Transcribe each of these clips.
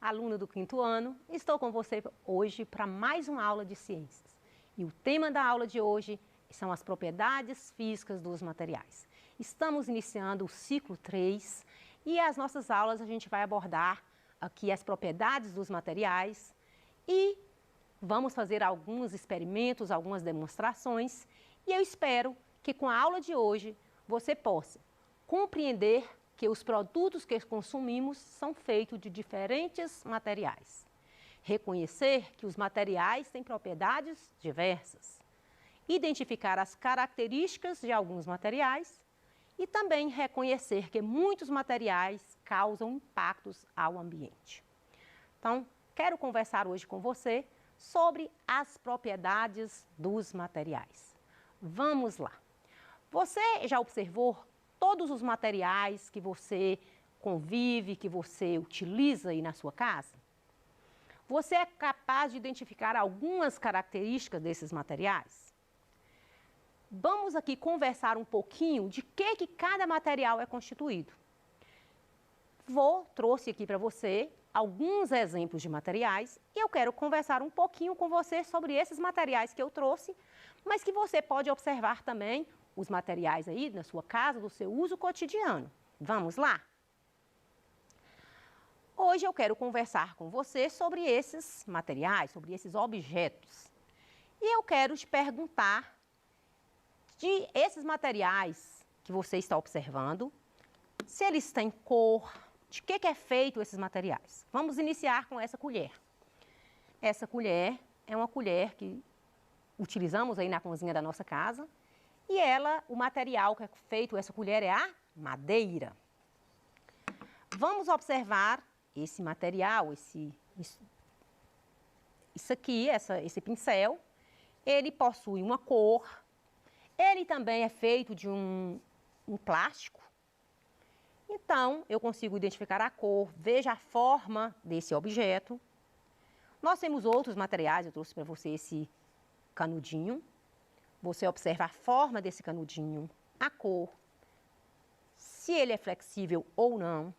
aluna do 5º ano. Estou com você hoje para mais uma aula de ciências. E o tema da aula de hoje são as propriedades físicas dos materiais. Estamos iniciando o ciclo 3 e as nossas aulas a gente vai abordar aqui as propriedades dos materiais e vamos fazer alguns experimentos, algumas demonstrações e eu espero que com a aula de hoje você possa compreender que os produtos que consumimos são feitos de diferentes materiais. Reconhecer que os materiais têm propriedades diversas. Identificar as características de alguns materiais e também reconhecer que muitos materiais causam impactos ao ambiente. Então, quero conversar hoje com você sobre as propriedades dos materiais. Vamos lá. Você já observou todos os materiais que você convive, que você utiliza aí na sua casa? Você é capaz de identificar algumas características desses materiais? Vamos aqui conversar um pouquinho de que cada material é constituído. Trouxe aqui para você alguns exemplos de materiais e eu quero conversar um pouquinho com você sobre esses materiais que eu trouxe, mas que você pode observar também os materiais aí na sua casa, do seu uso cotidiano. Vamos lá? Hoje eu quero conversar com você sobre esses materiais, sobre esses objetos. E eu quero te perguntar de esses materiais que você está observando, se eles têm cor, de que é feito esses materiais. Vamos iniciar com essa colher. Essa colher é uma colher que utilizamos aí na cozinha da nossa casa. E ela, o material que é feito essa colher é a madeira. Vamos observar esse material, isso aqui, esse pincel. Ele possui uma cor. Ele também é feito de um plástico. Então, eu consigo identificar a cor, veja a forma desse objeto. Nós temos outros materiais, eu trouxe para você esse canudinho. Você observa a forma desse canudinho, a cor, se ele é flexível ou não.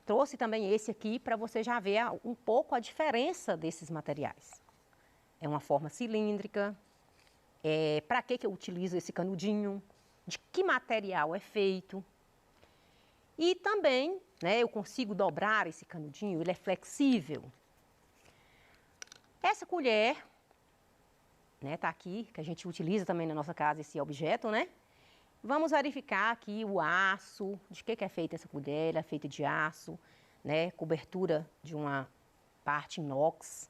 Trouxe também esse aqui para você já ver um pouco a diferença desses materiais. É uma forma cilíndrica. Para que eu utilizo esse canudinho? De que material é feito? E também, eu consigo dobrar esse canudinho, ele é flexível. Essa colher, tá aqui, que a gente utiliza também na nossa casa esse objeto, Vamos verificar aqui o aço, de que é feita essa colher, ela é feita de aço, cobertura de uma parte inox.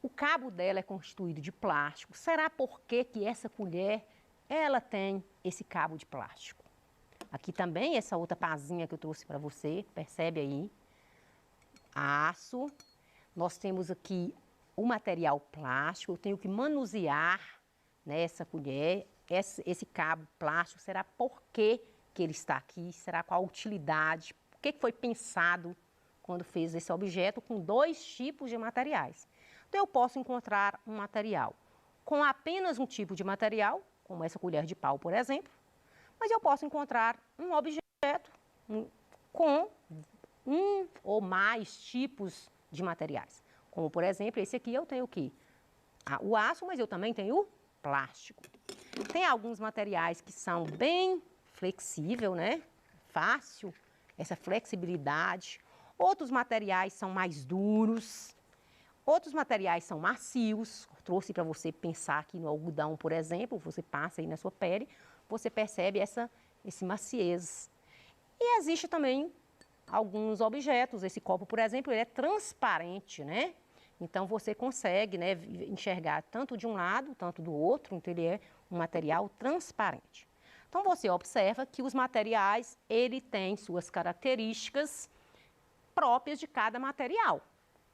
O cabo dela é constituído de plástico. Será por que essa colher, ela tem esse cabo de plástico? Aqui também essa outra pazinha que eu trouxe para você, percebe aí? Aço. Nós temos aqui o material plástico, eu tenho que manusear essa colher, esse cabo plástico, será por que ele está aqui? Será qual a utilidade? O que foi pensado quando fez esse objeto com dois tipos de materiais? Então eu posso encontrar um material com apenas um tipo de material, como essa colher de pau, por exemplo, mas eu posso encontrar um objeto com um ou mais tipos de materiais. Como, por exemplo, esse aqui eu tenho o quê? O aço, mas eu também tenho o plástico. Tem alguns materiais que são bem flexíveis, Fácil, essa flexibilidade. Outros materiais são mais duros. Outros materiais são macios. Trouxe para você pensar aqui no algodão, por exemplo. Você passa aí na sua pele, você percebe esse maciez. E existe também alguns objetos. Esse copo, por exemplo, ele é transparente, Então você consegue enxergar tanto de um lado, tanto do outro, então ele é um material transparente. Então você observa que os materiais, ele tem suas características próprias de cada material,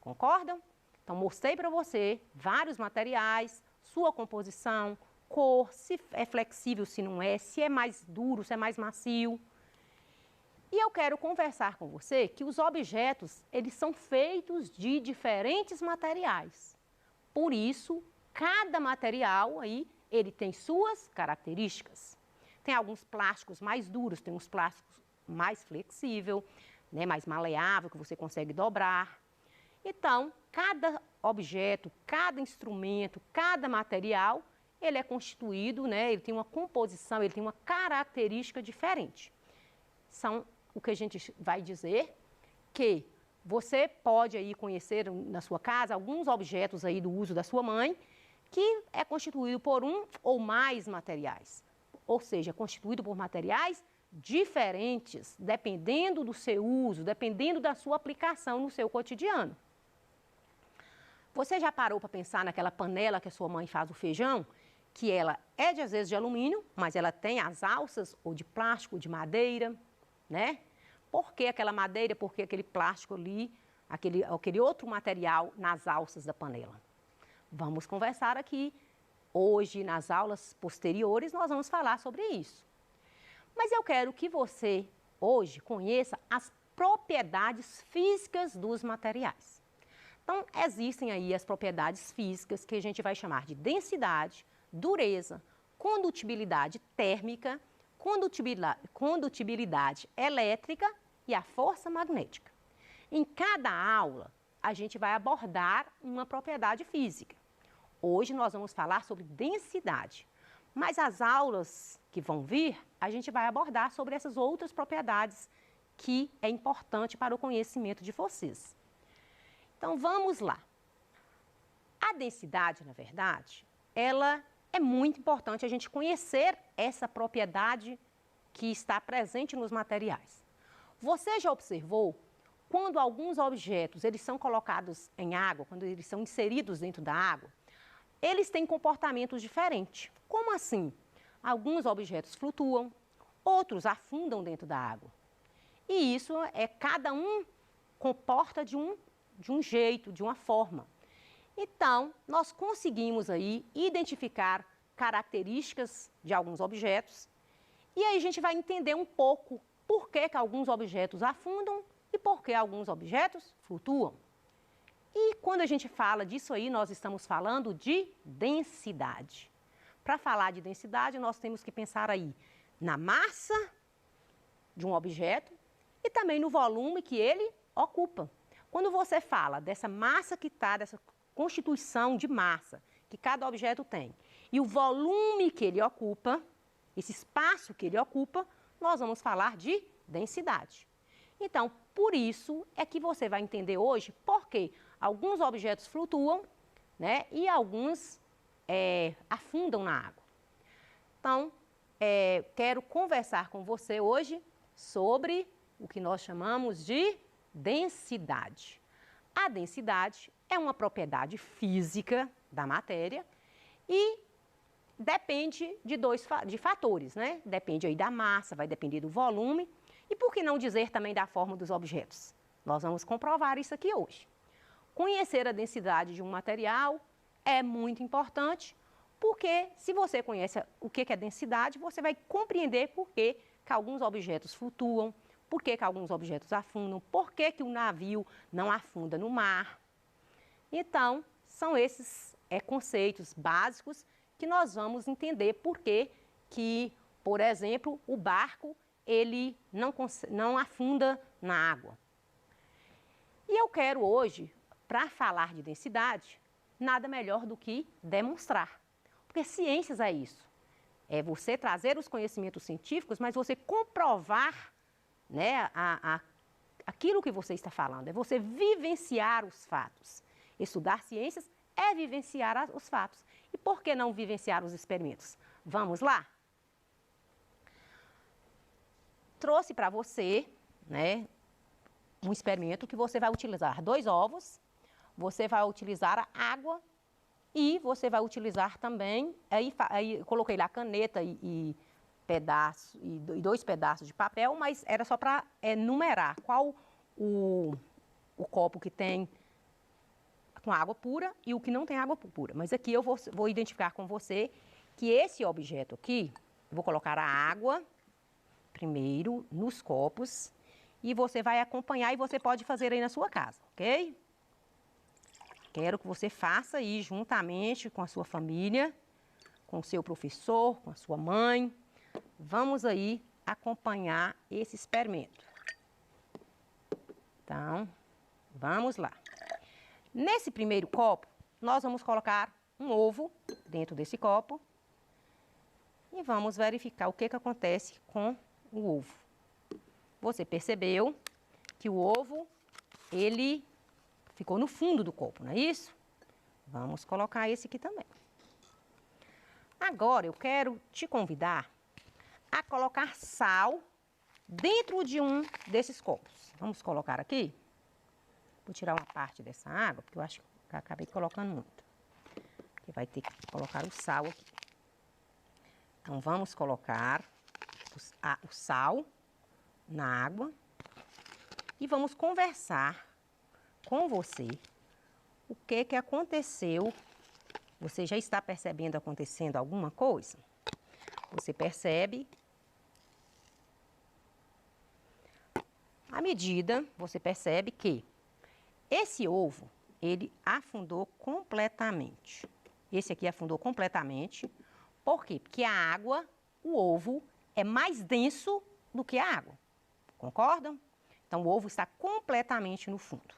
concordam? Então mostrei para você vários materiais, sua composição, cor, se é flexível, se não é, se é mais duro, se é mais macio. E eu quero conversar com você que os objetos, eles são feitos de diferentes materiais. Por isso, cada material aí, ele tem suas características. Tem alguns plásticos mais duros, tem uns plásticos mais flexíveis, né, mais maleável, que você consegue dobrar. Então, cada objeto, cada instrumento, cada material, ele é constituído, né, ele tem uma composição, ele tem uma característica diferente. São o que a gente vai dizer que você pode aí conhecer na sua casa alguns objetos aí do uso da sua mãe, que é constituído por um ou mais materiais. Ou seja, é constituído por materiais diferentes, dependendo do seu uso, dependendo da sua aplicação no seu cotidiano. Você já parou para pensar naquela panela que a sua mãe faz o feijão? Que ela é às vezes de alumínio, mas ela tem as alças ou de plástico, ou de madeira, né? Por que aquela madeira, por que aquele plástico ali, aquele outro material nas alças da panela? Vamos conversar aqui. Hoje, nas aulas posteriores, nós vamos falar sobre isso. Mas eu quero que você, hoje, conheça as propriedades físicas dos materiais. Então, existem aí as propriedades físicas que a gente vai chamar de densidade, dureza, condutibilidade térmica, condutibilidade elétrica e a força magnética. Em cada aula, a gente vai abordar uma propriedade física. Hoje nós vamos falar sobre densidade, mas as aulas que vão vir, a gente vai abordar sobre essas outras propriedades que é importante para o conhecimento de vocês. Então, vamos lá. A densidade, na verdade, ela é muito importante a gente conhecer essa propriedade que está presente nos materiais. Você já observou quando alguns objetos eles são colocados em água, quando eles são inseridos dentro da água, eles têm comportamentos diferentes. Como assim? Alguns objetos flutuam, outros afundam dentro da água. E isso cada um comporta de um jeito, de uma forma. Então, nós conseguimos aí identificar características de alguns objetos e aí a gente vai entender um pouco por que alguns objetos afundam e por que alguns objetos flutuam. E quando a gente fala disso aí, nós estamos falando de densidade. Para falar de densidade, nós temos que pensar aí na massa de um objeto e também no volume que ele ocupa. Quando você fala dessa massa que está, dessa constituição de massa que cada objeto tem e o volume que ele ocupa, esse espaço que ele ocupa, nós vamos falar de densidade. Então, por isso é que você vai entender hoje por que alguns objetos flutuam, né, e alguns afundam na água. Então, quero conversar com você hoje sobre o que nós chamamos de densidade. A densidade é uma propriedade física da matéria e depende de fatores, né? Depende aí da massa, vai depender do volume e por que não dizer também da forma dos objetos? Nós vamos comprovar isso aqui hoje. Conhecer a densidade de um material é muito importante, porque se você conhece o que é densidade, você vai compreender por que alguns objetos flutuam, por que alguns objetos afundam, por que o navio não afunda no mar. Então, são esses conceitos básicos que nós vamos entender por que, por exemplo, o barco ele não afunda na água. E eu quero hoje, para falar de densidade, nada melhor do que demonstrar. Porque ciências é isso. É você trazer os conhecimentos científicos, mas você comprovar, né, aquilo que você está falando. É você vivenciar os fatos. Estudar ciências é vivenciar os fatos. E por que não vivenciar os experimentos? Vamos lá? Trouxe para você, né, um experimento que você vai utilizar 2 ovos, você vai utilizar a água e você vai utilizar também, aí coloquei lá caneta e 2 pedaços de papel, mas era só para numerar qual o copo que tem com água pura e o que não tem água pura. Mas aqui eu vou identificar com você que esse objeto aqui, eu vou colocar a água primeiro nos copos e você vai acompanhar e você pode fazer aí na sua casa, ok? Quero que você faça aí juntamente com a sua família, com o seu professor, com a sua mãe. Vamos aí acompanhar esse experimento. Então, vamos lá. Nesse primeiro copo, nós vamos colocar um ovo dentro desse copo e vamos verificar o que acontece com o ovo. Você percebeu que o ovo, ele ficou no fundo do copo, não é isso? Vamos colocar esse aqui também. Agora, eu quero te convidar a colocar sal dentro de um desses copos. Vamos colocar aqui. Vou tirar uma parte dessa água, porque eu acho que eu acabei colocando muito. Porque vai ter que colocar o sal aqui. Então, vamos colocar o sal na água e vamos conversar com você o que aconteceu. Você já está percebendo acontecendo alguma coisa? Você percebe? À medida, você percebe que esse ovo, ele afundou completamente. Esse aqui afundou completamente. Por quê? Porque a água, o ovo, é mais denso do que a água. Concordam? Então, o ovo está completamente no fundo.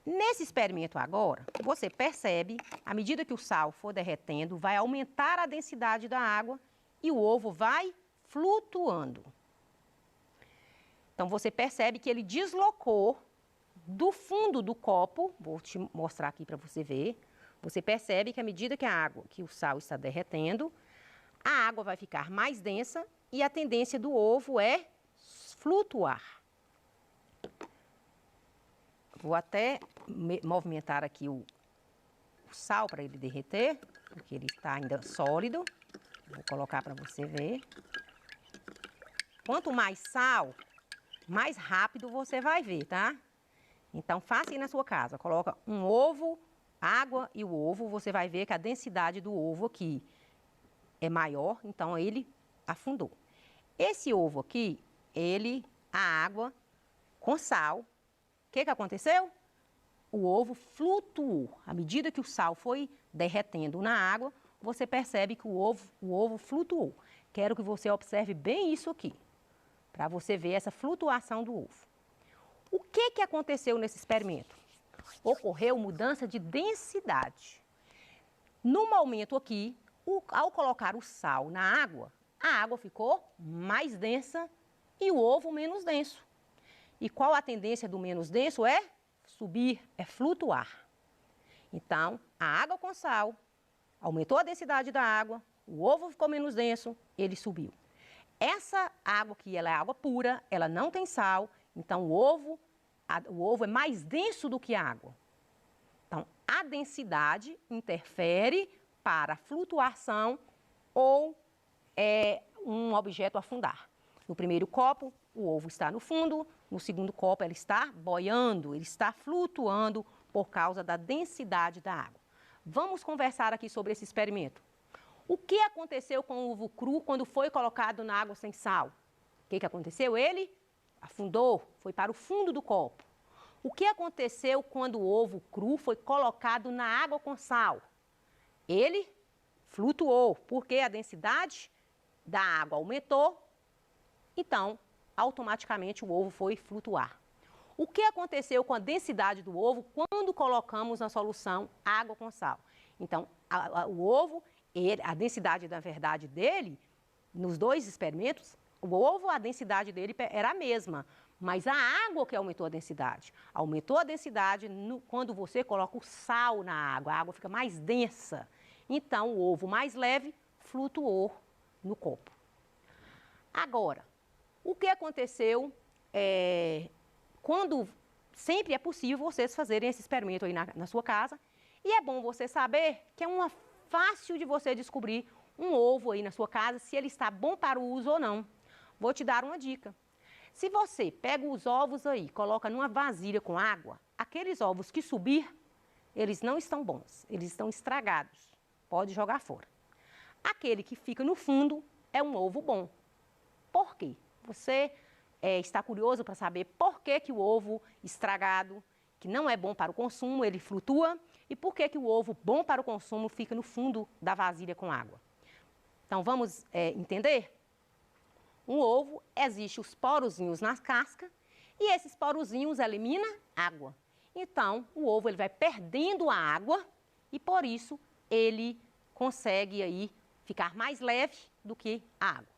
Nesse experimento agora, você percebe, à medida que o sal for derretendo, vai aumentar a densidade da água e o ovo vai flutuando. Então, você percebe que ele deslocou do fundo do copo, vou te mostrar aqui para você ver. Você percebe que à medida que o sal está derretendo, a água vai ficar mais densa e a tendência do ovo é flutuar. Vou até movimentar aqui o sal para ele derreter, porque ele está ainda sólido. Vou colocar para você ver. Quanto mais sal, mais rápido você vai ver, tá? Então, faça aí na sua casa. Coloca um ovo, água e o ovo. Você vai ver que a densidade do ovo aqui é maior, então ele afundou. Esse ovo aqui, a água com sal, o que aconteceu? O ovo flutuou. À medida que o sal foi derretendo na água, você percebe que o ovo flutuou. Quero que você observe bem isso aqui, para você ver essa flutuação do ovo. O que aconteceu nesse experimento? Ocorreu mudança de densidade. No momento aqui, ao colocar o sal na água, a água ficou mais densa e o ovo menos denso. E qual a tendência do menos denso? É subir, é flutuar. Então, a água com sal aumentou a densidade da água, o ovo ficou menos denso, ele subiu. Essa água aqui, ela é água pura, ela não tem sal, então o ovo é mais denso do que a água. Então, a densidade interfere para a flutuação ou um objeto afundar. No primeiro copo, o ovo está no fundo, no segundo copo, ele está boiando, ele está flutuando por causa da densidade da água. Vamos conversar aqui sobre esse experimento. O que aconteceu com o ovo cru quando foi colocado na água sem sal? O que aconteceu? Ele afundou, foi para o fundo do copo. O que aconteceu quando o ovo cru foi colocado na água com sal? Ele flutuou, porque a densidade da água aumentou, então, automaticamente o ovo foi flutuar. O que aconteceu com a densidade do ovo quando colocamos na solução água com sal? Então, o ovo, a densidade, na verdade, dele, nos dois experimentos, o ovo, a densidade dele era a mesma, mas a água que aumentou a densidade. Aumentou a densidade quando você coloca o sal na água, a água fica mais densa. Então, o ovo mais leve flutuou no copo. Agora, o que aconteceu quando sempre é possível vocês fazerem esse experimento aí na sua casa, e é bom você saber que é fácil de você descobrir um ovo aí na sua casa, se ele está bom para o uso ou não. Vou te dar uma dica. Se você pega os ovos aí, coloca numa vasilha com água, aqueles ovos que subir, eles não estão bons, eles estão estragados. Pode jogar fora. Aquele que fica no fundo é um ovo bom. Por quê? Você está curioso para saber por que o ovo estragado, que não é bom para o consumo, ele flutua, e por que o ovo bom para o consumo fica no fundo da vasilha com água. Então, vamos entender? Um ovo, existe os porozinhos na casca, e esses porozinhos eliminam água. Então, o ovo ele vai perdendo a água e, por isso, ele consegue aí ficar mais leve do que a água.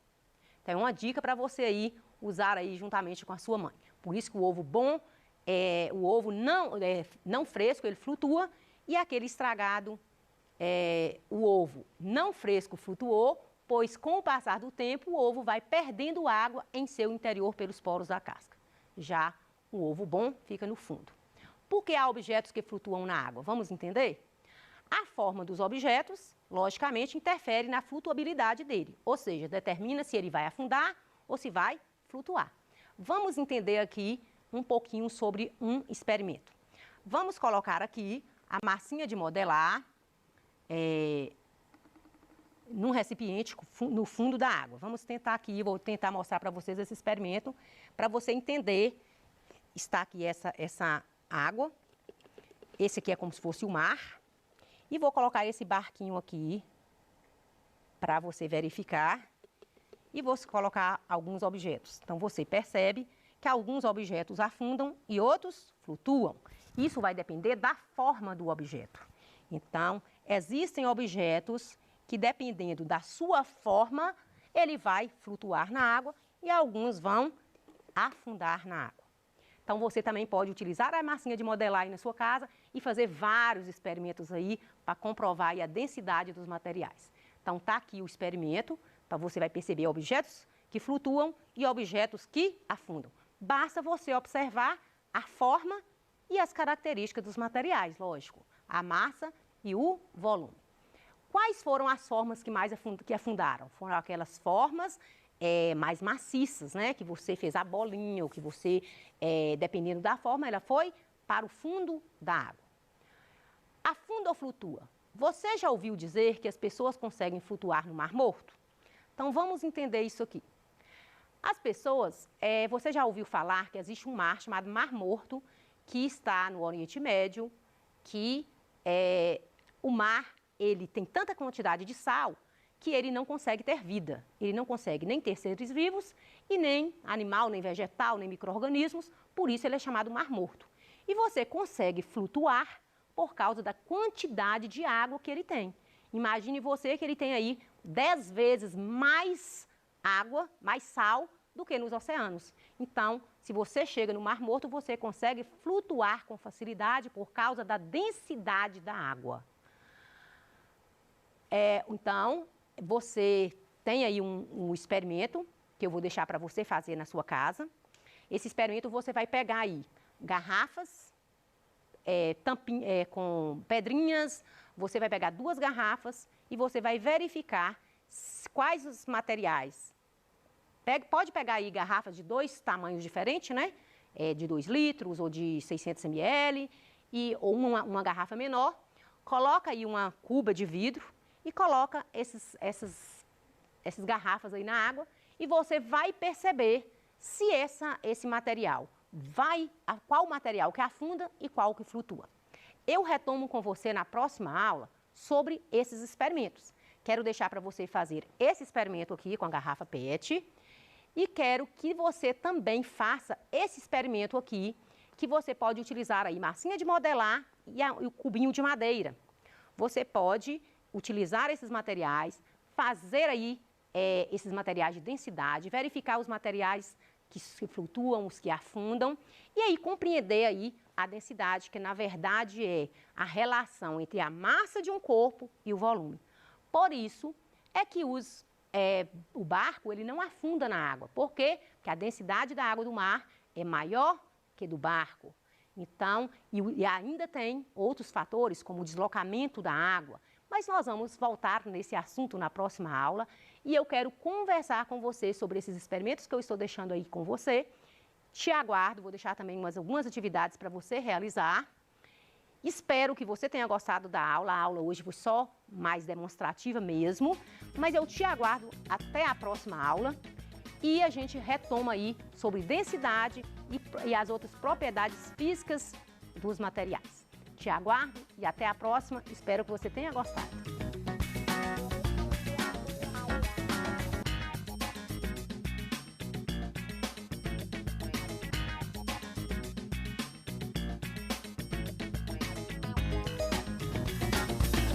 Então, é uma dica para você aí usar aí juntamente com a sua mãe. Por isso que o ovo bom, o ovo não fresco, ele flutua, e aquele estragado, o ovo não fresco flutuou, pois com o passar do tempo, o ovo vai perdendo água em seu interior pelos poros da casca. Já o ovo bom fica no fundo. Por que há objetos que flutuam na água? Vamos entender? A forma dos objetos, logicamente, interfere na flutuabilidade dele, ou seja, determina se ele vai afundar ou se vai flutuar. Vamos entender aqui um pouquinho sobre um experimento. Vamos colocar aqui a massinha de modelar num recipiente no fundo da água. Vamos tentar aqui, vou tentar mostrar para vocês esse experimento, para você entender. Está aqui essa água, esse aqui é como se fosse o mar, e vou colocar esse barquinho aqui para você verificar, e vou colocar alguns objetos. Então, você percebe que alguns objetos afundam e outros flutuam. Isso vai depender da forma do objeto. Então, existem objetos que, dependendo da sua forma, ele vai flutuar na água e alguns vão afundar na água. Então, você também pode utilizar a massinha de modelar aí na sua casa e fazer vários experimentos aí para comprovar aí a densidade dos materiais. Então, tá aqui o experimento, então você vai perceber objetos que flutuam e objetos que afundam. Basta você observar a forma e as características dos materiais, lógico, a massa e o volume. Quais foram as formas que afundaram? Foram aquelas formas mais maciças, né? Que você fez a bolinha, ou que você, dependendo da forma, ela foi para o fundo da água. Afunda ou flutua? Você já ouviu dizer que as pessoas conseguem flutuar no Mar Morto? Então, vamos entender isso aqui. As pessoas, você já ouviu falar que existe um mar chamado Mar Morto, que está no Oriente Médio, que o mar, ele tem tanta quantidade de sal que ele não consegue ter vida. Ele não consegue nem ter seres vivos, e nem animal, nem vegetal, nem micro-organismos, por isso ele é chamado Mar Morto. E você consegue flutuar por causa da quantidade de água que ele tem. Imagine você que ele tem aí 10 vezes mais água, mais sal, do que nos oceanos. Então, se você chega no Mar Morto, você consegue flutuar com facilidade por causa da densidade da água. Então, você tem aí um experimento que eu vou deixar para você fazer na sua casa. Esse experimento você vai pegar aí garrafas com pedrinhas, você vai pegar 2 garrafas e você vai verificar quais os materiais. Pode pegar aí garrafas de 2 tamanhos diferentes, né? De 2 litros ou de 600 ml, ou uma garrafa menor. Coloca aí uma cuba de vidro e coloca essas garrafas aí na água e você vai perceber se esse material qual material que afunda e qual que flutua. Eu retomo com você na próxima aula sobre esses experimentos. Quero deixar para você fazer esse experimento aqui com a garrafa PET e quero que você também faça esse experimento aqui, que você pode utilizar aí massinha de modelar e o cubinho de madeira. Você pode utilizar esses materiais, fazer aí esses materiais de densidade, verificar os materiais que flutuam, os que afundam, e aí compreender aí a densidade, que na verdade é a relação entre a massa de um corpo e o volume. Por isso é que o barco ele não afunda na água. Por quê? Porque a densidade da água do mar é maior que do barco. Então, e ainda tem outros fatores, como o deslocamento da água. Mas nós vamos voltar nesse assunto na próxima aula e eu quero conversar com você sobre esses experimentos que eu estou deixando aí com você. Te aguardo, vou deixar também algumas atividades para você realizar. Espero que você tenha gostado da aula. A aula hoje foi só mais demonstrativa mesmo, mas eu te aguardo até a próxima aula e a gente retoma aí sobre densidade e as outras propriedades físicas dos materiais. Te aguardo e até a próxima. Espero que você tenha gostado.